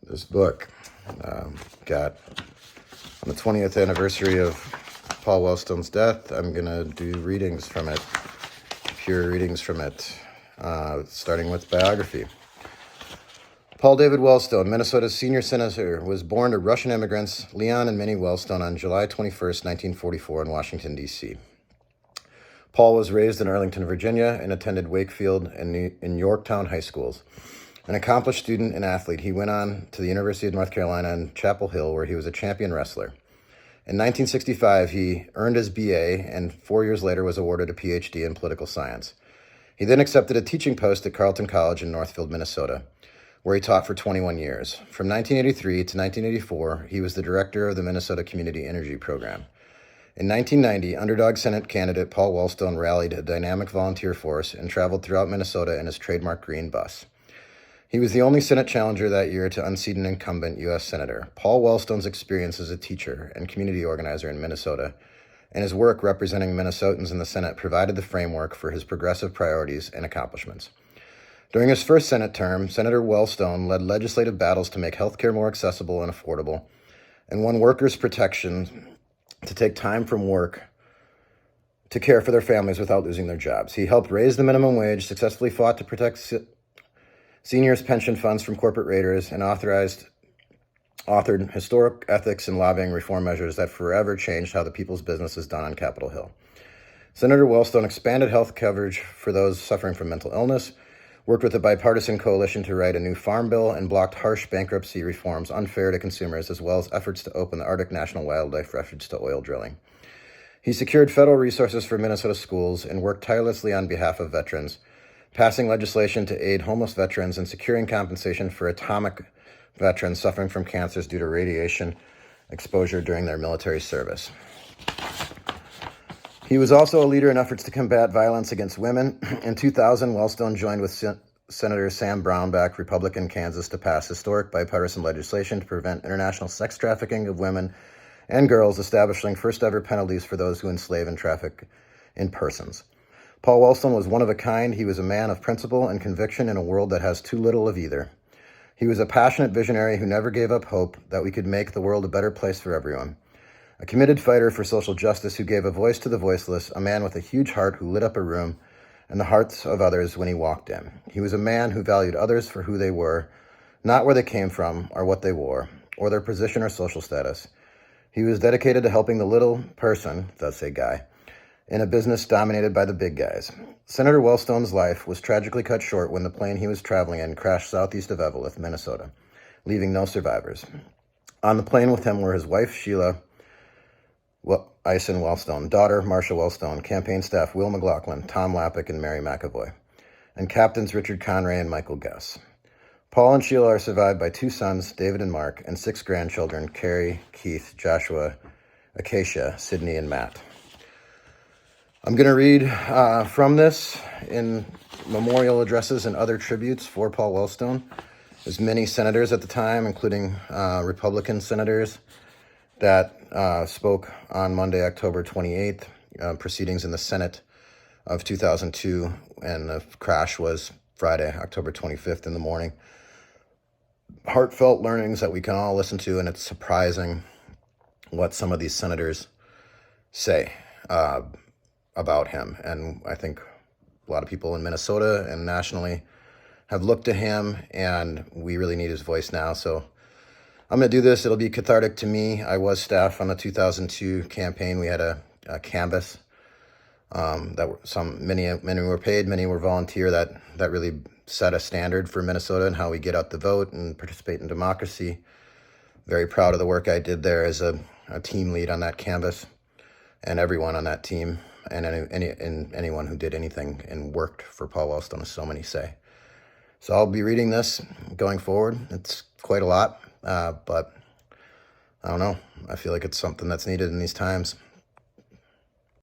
this book. Got on the 20th anniversary of Paul Wellstone's death, I'm going to do readings from it, pure readings from it, starting with biography. Paul David Wellstone, Minnesota's senior senator, was born to Russian immigrants Leon and Minnie Wellstone on July 21st, 1944 in Washington, D.C. Paul was raised in Arlington, Virginia, and attended Wakefield and Yorktown high schools. An accomplished student and athlete, he went on to the University of North Carolina in Chapel Hill, where he was a champion wrestler. In 1965, he earned his BA and 4 years later was awarded a PhD in political science. He then accepted a teaching post at Carleton College in Northfield, Minnesota, where he taught for 21 years. From 1983 to 1984, he was the director of the Minnesota Community Energy Program. In 1990, underdog Senate candidate Paul Wellstone rallied a dynamic volunteer force and traveled throughout Minnesota in his trademark green bus. He was the only Senate challenger that year to unseat an incumbent U.S. Senator. Paul Wellstone's experience as a teacher and community organizer in Minnesota and his work representing Minnesotans in the Senate provided the framework for his progressive priorities and accomplishments. During his first Senate term, Senator Wellstone led legislative battles to make health care more accessible and affordable and won workers' protection to take time from work to care for their families without losing their jobs. He helped raise the minimum wage, successfully fought to protect seniors' pension funds from corporate raiders, and authored historic ethics and lobbying reform measures that forever changed how the people's business is done on Capitol Hill. Senator Wellstone expanded health coverage for those suffering from mental illness, worked with a bipartisan coalition to write a new farm bill, and blocked harsh bankruptcy reforms unfair to consumers, as well as efforts to open the Arctic National Wildlife Refuge to oil drilling. He secured federal resources for Minnesota schools and worked tirelessly on behalf of veterans, passing legislation to aid homeless veterans and securing compensation for atomic veterans suffering from cancers due to radiation exposure during their military service. He was also a leader in efforts to combat violence against women. In 2000, Wellstone joined with Senator Sam Brownback, Republican Kansas, to pass historic bipartisan legislation to prevent international sex trafficking of women and girls, establishing first-ever penalties for those who enslave and traffic in persons. Paul Wellstone was one of a kind. He was a man of principle and conviction in a world that has too little of either. He was a passionate visionary who never gave up hope that we could make the world a better place for everyone. A committed fighter for social justice who gave a voice to the voiceless, a man with a huge heart who lit up a room and the hearts of others when he walked in. He was a man who valued others for who they were, not where they came from or what they wore, or their position or social status. He was dedicated to helping the little person, thus say guy, in a business dominated by the big guys. Senator Wellstone's life was tragically cut short when the plane he was traveling in crashed southeast of Eveleth, Minnesota, leaving no survivors. On the plane with him were his wife, Sheila Ison Wellstone, daughter Marcia Wellstone, campaign staff Will McLaughlin, Tom Lappick, and Mary McAvoy, and captains Richard Conray and Michael Guess. Paul and Sheila are survived by 2 sons, David and Mark, and 6 grandchildren, Carrie, Keith, Joshua, Acacia, Sydney, and Matt. I'm going to read from this in memorial addresses and other tributes for Paul Wellstone. There's many senators at the time, including Republican senators, that spoke on Monday, October 28th, proceedings in the Senate of 2002, and the crash was Friday, October 25th in the morning. Heartfelt learnings that we can all listen to, and it's surprising what some of these senators say about him. And I think a lot of people in Minnesota and nationally have looked to him, and we really need his voice now. So I'm going to do this. It'll be cathartic to me. I was staff on the 2002 campaign. We had a canvas many were paid, many were volunteer. That really set a standard for Minnesota and how we get out the vote and participate in democracy. Very proud of the work I did there as a team lead on that canvas, and everyone on that team, and anyone who did anything and worked for Paul Wellstone, as so many say. So I'll be reading this going forward. It's quite a lot. But I don't know. I feel like it's something that's needed in these times.